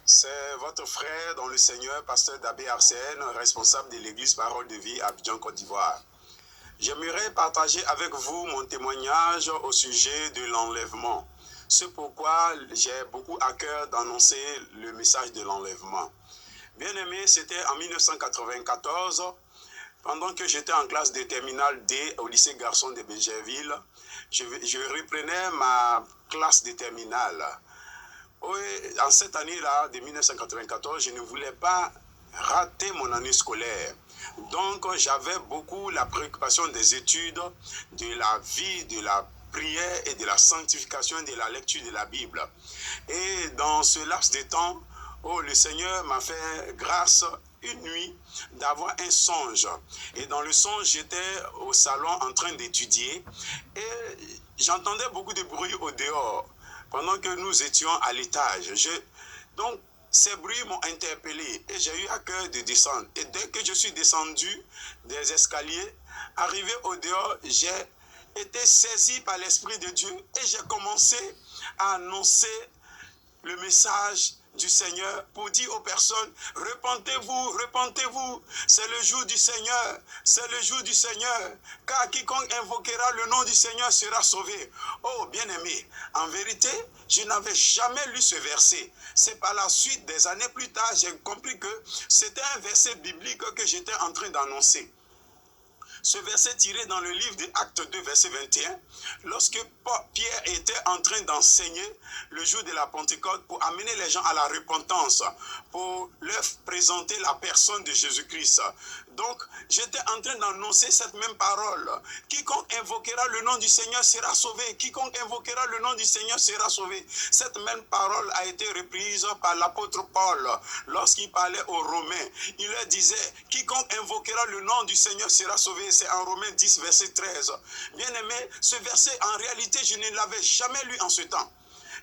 c'est votre frère dans le Seigneur, pasteur Dabé Arsène, responsable de l'église Parole de Vie à Abidjan, Côte d'Ivoire. J'aimerais partager avec vous mon témoignage au sujet de l'enlèvement. C'est pourquoi j'ai beaucoup à cœur d'annoncer le message de l'enlèvement. Bien aimé, c'était en 1994, pendant que j'étais en classe de terminale D au lycée Garçon de Bégerville. Je reprenais ma classe de terminale. Oui, en cette année-là, de 1994, je ne voulais pas rater mon année scolaire. Donc, j'avais beaucoup la préoccupation des études, de la vie, de la prière et de la sanctification de la lecture de la Bible. Et dans ce laps de temps, le Seigneur m'a fait grâce une nuit d'avoir un songe. Et dans le songe, j'étais au salon en train d'étudier et j'entendais beaucoup de bruit au dehors pendant que nous étions à l'étage. Donc, ces bruits m'ont interpellé et j'ai eu à cœur de descendre. Et dès que je suis descendu des escaliers, arrivé au dehors, j'ai été saisi par l'Esprit de Dieu et j'ai commencé à annoncer le message du Seigneur pour dire aux personnes, repentez-vous, repentez-vous, c'est le jour du Seigneur, c'est le jour du Seigneur, car quiconque invoquera le nom du Seigneur sera sauvé. Oh, bien-aimé, en vérité, je n'avais jamais lu ce verset. C'est par la suite, des années plus tard, j'ai compris que c'était un verset biblique que j'étais en train d'annoncer. Ce verset tiré dans le livre des Actes 2, verset 21, lorsque Pierre était en train d'enseigner le jour de la Pentecôte pour amener les gens à la repentance, pour leur présenter la personne de Jésus-Christ. Donc, j'étais en train d'annoncer cette même parole. Quiconque invoquera le nom du Seigneur sera sauvé. Quiconque invoquera le nom du Seigneur sera sauvé. Cette même parole a été reprise par l'apôtre Paul lorsqu'il parlait aux Romains. Il leur disait, quiconque invoquera le nom du Seigneur sera sauvé. C'est en Romains 10, verset 13. Bien aimé, ce verset, en réalité, je ne l'avais jamais lu en ce temps.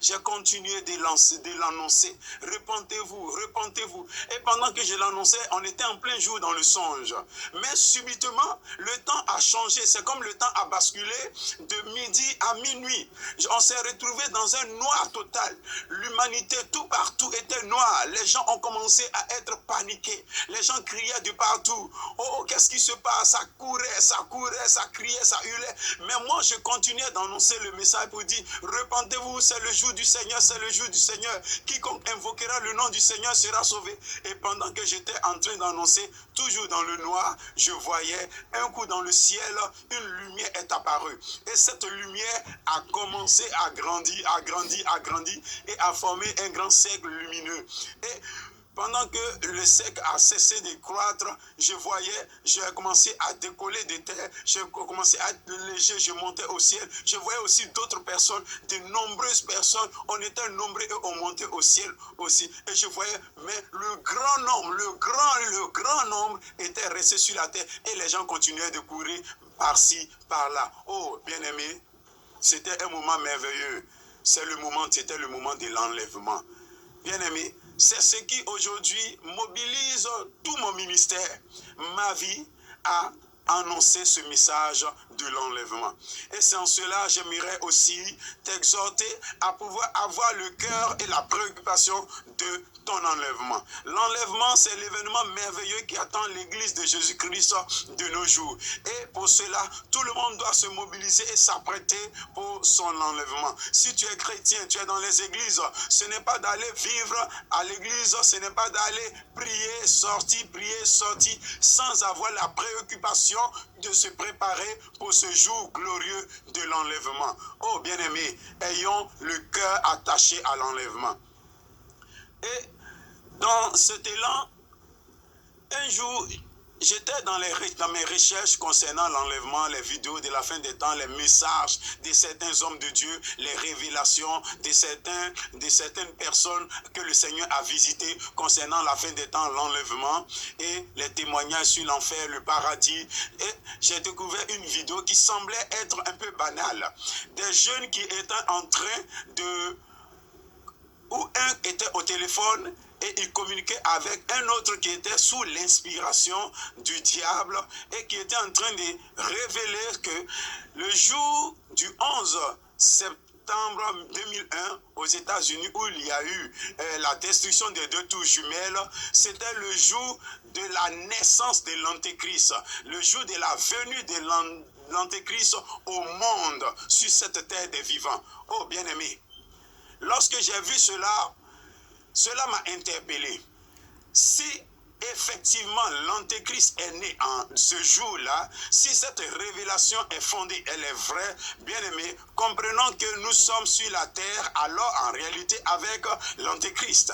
J'ai continué de l'annoncer. Repentez-vous, repentez-vous. Et pendant que je l'annonçais, on était en plein jour dans le songe. Mais subitement, le temps a changé. C'est comme le temps a basculé de midi à minuit. On s'est retrouvé dans un noir total. L'humanité, tout partout était noir. Les gens ont commencé à être paniqués. Les gens criaient de partout. Oh, qu'est-ce qui se passe? Ça courait, ça criait, ça hurlait. Mais moi, je continuais d'annoncer le message pour dire, repentez-vous, c'est le jour du Seigneur, c'est le jour du Seigneur. Quiconque invoquera le nom du Seigneur sera sauvé. Et pendant que j'étais en train d'annoncer, toujours dans le noir, je voyais un coup dans le ciel, une lumière est apparue. Et cette lumière a commencé à grandir, à grandir, à grandir et à former un grand cercle lumineux. Et pendant que le cercle a cessé de croître, je voyais, j'ai commencé à décoller de terre, j'ai commencé à être léger, je montais au ciel. Je voyais aussi d'autres personnes, de nombreuses personnes, on était nombreux et on montait au ciel aussi. Et je voyais, mais le grand nombre, le grand nombre était resté sur la terre et les gens continuaient de courir par-ci, par-là. Oh, bien-aimé, c'était un moment merveilleux. C'était le moment de l'enlèvement. Bien-aimé, c'est ce qui aujourd'hui mobilise tout mon ministère, ma vie, à annoncer ce message de l'enlèvement. Et c'est en cela, j'aimerais aussi t'exhorter à pouvoir avoir le cœur et la préoccupation de ton enlèvement. L'enlèvement, c'est l'événement merveilleux qui attend l'Église de Jésus-Christ de nos jours. Et pour cela, tout le monde doit se mobiliser et s'apprêter pour son enlèvement. Si tu es chrétien, tu es dans les églises, ce n'est pas d'aller vivre à l'église, ce n'est pas d'aller prier, sortir, sans avoir la préoccupation de se préparer pour ce jour glorieux de l'enlèvement. Oh bien-aimés, ayons le cœur attaché à l'enlèvement. Et dans cet élan, un jour, j'étais dans mes recherches concernant l'enlèvement, les vidéos de la fin des temps, les messages de certains hommes de Dieu, les révélations de certaines personnes que le Seigneur a visitées concernant la fin des temps, l'enlèvement et les témoignages sur l'enfer, le paradis. Et j'ai découvert une vidéo qui semblait être un peu banale. Des jeunes qui étaient en train de... où un était au téléphone et il communiquait avec un autre qui était sous l'inspiration du diable et qui était en train de révéler que le jour du 11 septembre 2001 aux États-Unis, où il y a eu la destruction des deux tours jumelles, c'était le jour de la naissance de l'Antéchrist, le jour de la venue de l'Antéchrist au monde, sur cette terre des vivants. Oh, bien-aimé, lorsque j'ai vu cela, cela m'a interpellé. Si effectivement l'Antéchrist est né en ce jour-là, si cette révélation est fondée, elle est vraie, bien-aimé, comprenons que nous sommes sur la terre, alors en réalité avec l'Antéchrist.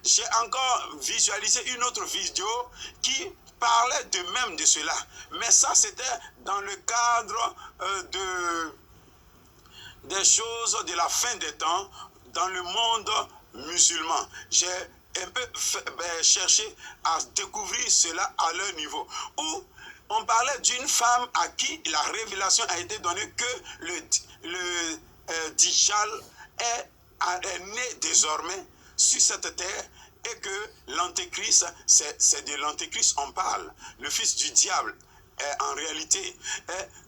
J'ai encore visualisé une autre vidéo qui parlait de même de cela, mais ça c'était dans le cadre des choses de la fin des temps dans le monde musulman. J'ai un peu cherché à découvrir cela à leur niveau, où on parlait d'une femme à qui la révélation a été donnée que le Djjal est né désormais sur cette terre et que l'Antéchrist, c'est de l'Antéchrist on parle, le fils du diable. En réalité,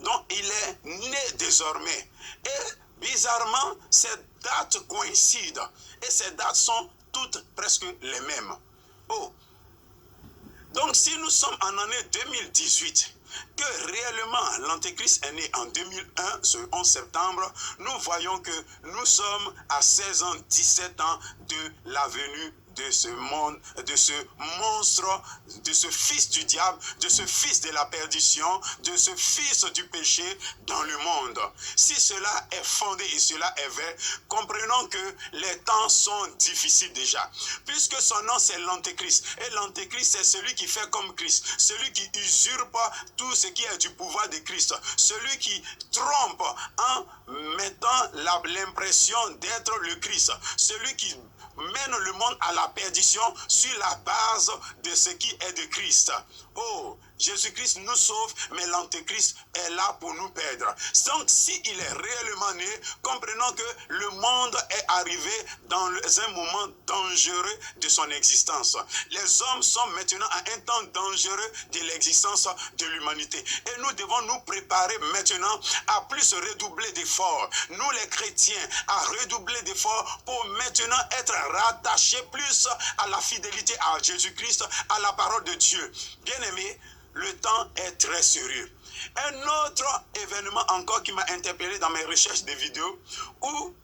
donc il est né désormais. Et bizarrement, ces dates coïncident. Et ces dates sont toutes presque les mêmes. Oh. Donc si nous sommes en année 2018, que réellement l'Antéchrist est né en 2001, ce 11 septembre, nous voyons que nous sommes à 16 ans, 17 ans de la venue de ce monde, de ce monstre, de ce fils du diable, de ce fils de la perdition, de ce fils du péché dans le monde. Si cela est fondé et cela est vrai, comprenons que les temps sont difficiles déjà. Puisque son nom c'est l'Antéchrist. Et l'Antéchrist c'est celui qui fait comme Christ, celui qui usurpe tout ce qui est du pouvoir de Christ, celui qui trompe en mettant l'impression d'être le Christ, celui qui mène le monde à la perdition sur la base de ce qui est de Christ. Oh, Jésus-Christ nous sauve, mais l'Antéchrist est là pour nous perdre. Donc, s'il est réellement né, comprenons que le monde est arrivé dans un moment dangereux de son existence. Les hommes sont maintenant à un temps dangereux de l'existence de l'humanité. Et nous devons nous préparer maintenant à plus redoubler d'efforts. Nous, les chrétiens, à redoubler d'efforts pour maintenant être rattachés plus à la fidélité à Jésus-Christ, à la parole de Dieu. Bien-aimés, le temps est très sérieux. Un autre événement encore qui m'a interpellé dans mes recherches de vidéos, où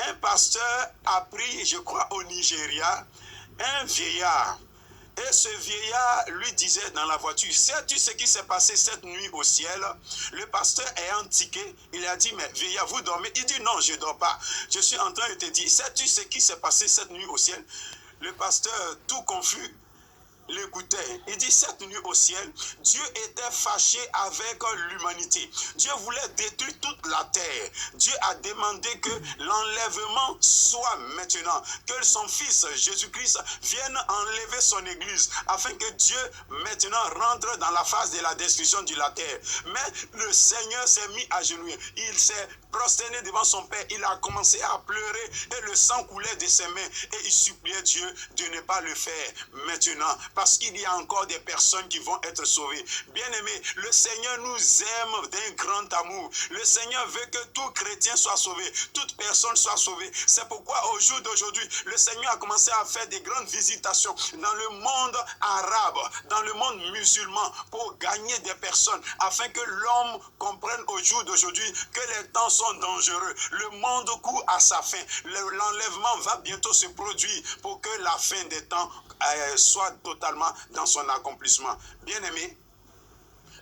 un pasteur a pris, je crois au Nigeria, un vieillard. Et ce vieillard lui disait dans la voiture, sais-tu ce qui s'est passé cette nuit au ciel? Le pasteur ayant tiqué, il a dit, mais vieillard, vous dormez? Il dit, non, je ne dors pas. Je suis en train de te dire, sais-tu ce qui s'est passé cette nuit au ciel? Le pasteur, tout confus, l'écoutait. Il dit, cette nuit au ciel, Dieu était fâché avec l'humanité. Dieu voulait détruire toute la terre. Dieu a demandé que l'enlèvement soit maintenant, que son fils Jésus-Christ vienne enlever son église, afin que Dieu maintenant rentre dans la phase de la destruction de la terre. Mais le Seigneur s'est mis à genoux. Il s'est prosterné devant son Père. Il a commencé à pleurer et le sang coulait de ses mains. Et il suppliait Dieu de ne pas le faire maintenant, parce qu'il y a encore des personnes qui vont être sauvées. Bien-aimés, le Seigneur nous aime d'un grand amour. Le Seigneur veut que tout chrétien soit sauvé, toute personne soit sauvée. C'est pourquoi au jour d'aujourd'hui, le Seigneur a commencé à faire des grandes visitations dans le monde arabe, dans le monde musulman, pour gagner des personnes, afin que l'homme comprenne au jour d'aujourd'hui que les temps sont dangereux. Le monde court à sa fin. L'enlèvement va bientôt se produire pour que la fin des temps soit totalement dans son accomplissement. Bien-aimés,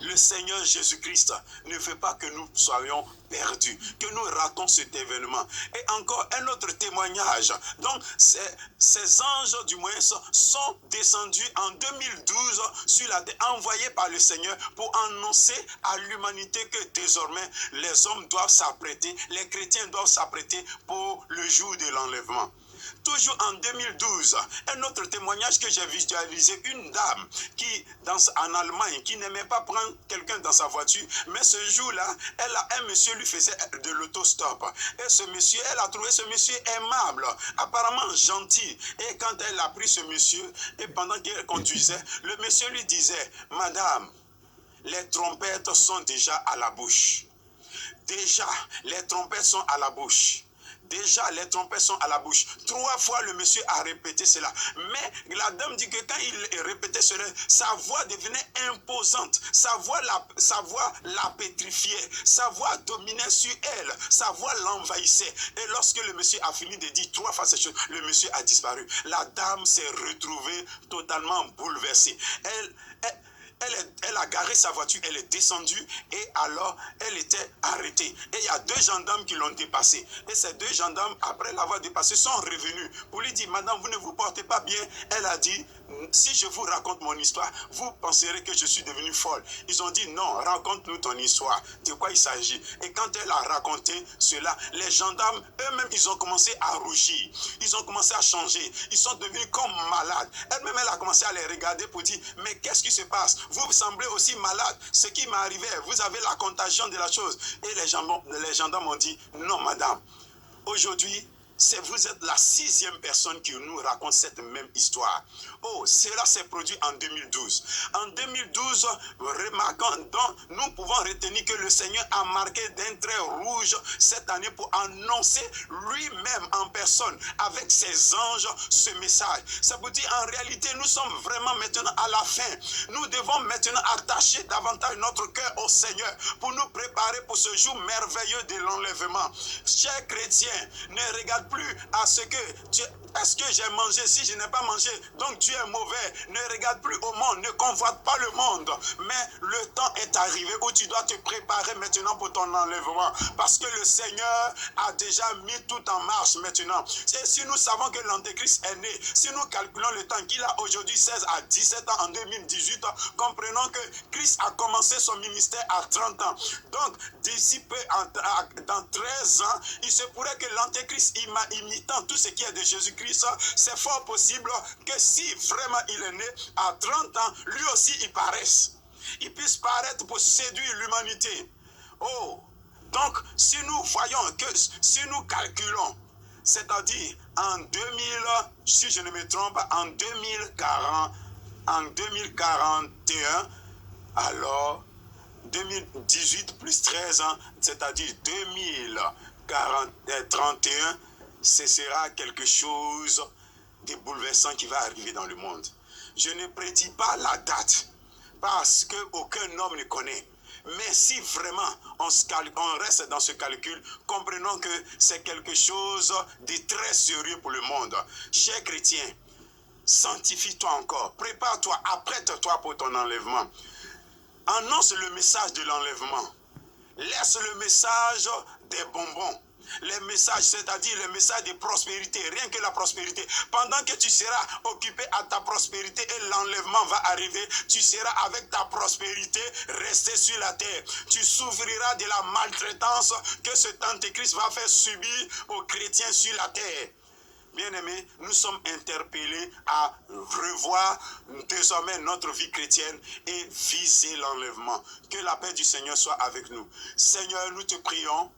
le Seigneur Jésus-Christ ne veut pas que nous soyons perdus, que nous ratons cet événement. Et encore un autre témoignage. Donc, ces anges, du moins, sont descendus en 2012 sur la terre, envoyés par le Seigneur pour annoncer à l'humanité que désormais, les hommes doivent s'apprêter, les chrétiens doivent s'apprêter pour le jour de l'enlèvement. Toujours en 2012, un autre témoignage que j'ai visualisé, une dame qui, en Allemagne, qui n'aimait pas prendre quelqu'un dans sa voiture, mais ce jour-là, un monsieur lui faisait de l'autostop. Et ce monsieur, elle a trouvé ce monsieur aimable, apparemment gentil. Et quand elle a pris ce monsieur, et pendant qu'elle conduisait, le monsieur lui disait, Madame, les trompettes sont déjà à la bouche. Déjà, les trompettes sont à la bouche. Déjà, les trompettes sont à la bouche. 3 fois, le monsieur a répété cela. Mais la dame dit que quand il répétait cela, sa voix devenait imposante. Sa voix la pétrifiait. Sa voix dominait sur elle. Sa voix l'envahissait. Et lorsque le monsieur a fini de dire 3 fois ces choses, le monsieur a disparu. La dame s'est retrouvée totalement bouleversée. Elle a garé sa voiture, elle est descendue et alors elle était arrêtée. Et il y a 2 gendarmes qui l'ont dépassée. Et ces 2 gendarmes, après l'avoir dépassée, sont revenus pour lui dire, madame, vous ne vous portez pas bien. Elle a dit, si je vous raconte mon histoire, vous penserez que je suis devenue folle. Ils ont dit, non, raconte-nous ton histoire. De quoi il s'agit? Et quand elle a raconté cela, les gendarmes, eux-mêmes, ils ont commencé à rougir. Ils ont commencé à changer. Ils sont devenus comme malades. Elle-même, elle a commencé à les regarder pour dire, mais qu'est-ce qui se passe? Vous semblez aussi malade. Ce qui m'est arrivé, vous avez la contagion de la chose. Et les gendarmes ont dit, non, madame, aujourd'hui, vous êtes la 6e personne qui nous raconte cette même histoire. Oh, cela s'est produit en 2012. En 2012, remarquant, donc, nous pouvons retenir que le Seigneur a marqué d'un trait rouge cette année pour annoncer lui-même en personne, avec ses anges, ce message. Ça veut dire, en réalité, nous sommes vraiment maintenant à la fin. Nous devons maintenant attacher davantage notre cœur au Seigneur pour nous préparer pour ce jour merveilleux de l'enlèvement. Chers chrétiens, ne regarde plus à ce que est-ce que j'ai mangé, si je n'ai pas mangé, donc Dieu est mauvais. Ne regarde plus au monde, ne convoite pas le monde. Mais le temps est arrivé où tu dois te préparer maintenant pour ton enlèvement. Parce que le Seigneur a déjà mis tout en marche maintenant. Et si nous savons que l'Antéchrist est né, si nous calculons le temps qu'il a aujourd'hui 16 à 17 ans en 2018, comprenons que Christ a commencé son ministère à 30 ans. Donc, d'ici peu, dans 13 ans, il se pourrait que l'Antéchrist imitant tout ce qui est de Jésus-Christ, c'est fort possible que si vraiment il est né à 30 ans, lui aussi il paraisse. Il puisse paraître pour séduire l'humanité. Oh, donc si nous voyons que, si nous calculons, c'est-à-dire en 2000, si je ne me trompe, en 2041, alors 2018 plus 13 ans, c'est-à-dire 2031, ce sera quelque chose de bouleversant qui va arriver dans le monde. Je ne prédis pas la date parce qu'aucun homme ne connaît. Mais si vraiment on reste dans ce calcul, comprenons que c'est quelque chose de très sérieux pour le monde. Chers chrétiens, sanctifie-toi encore, prépare-toi, apprête-toi pour ton enlèvement. Annonce le message de l'enlèvement. Laisse le message des bonbons. Les messages, c'est-à-dire les messages de prospérité, rien que la prospérité. Pendant que tu seras occupé à ta prospérité et l'enlèvement va arriver, tu seras avec ta prospérité resté sur la terre. Tu souffriras de la maltraitance que cet antéchrist va faire subir aux chrétiens sur la terre. Bien-aimés, nous sommes interpellés à revoir désormais notre vie chrétienne et viser l'enlèvement. Que la paix du Seigneur soit avec nous. Seigneur, nous te prions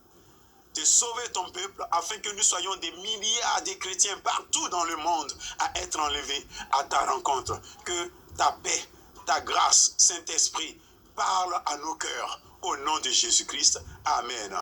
de sauver ton peuple afin que nous soyons des milliards de chrétiens partout dans le monde à être enlevés à ta rencontre. Que ta paix, ta grâce, Saint-Esprit, parle à nos cœurs. Au nom de Jésus-Christ. Amen.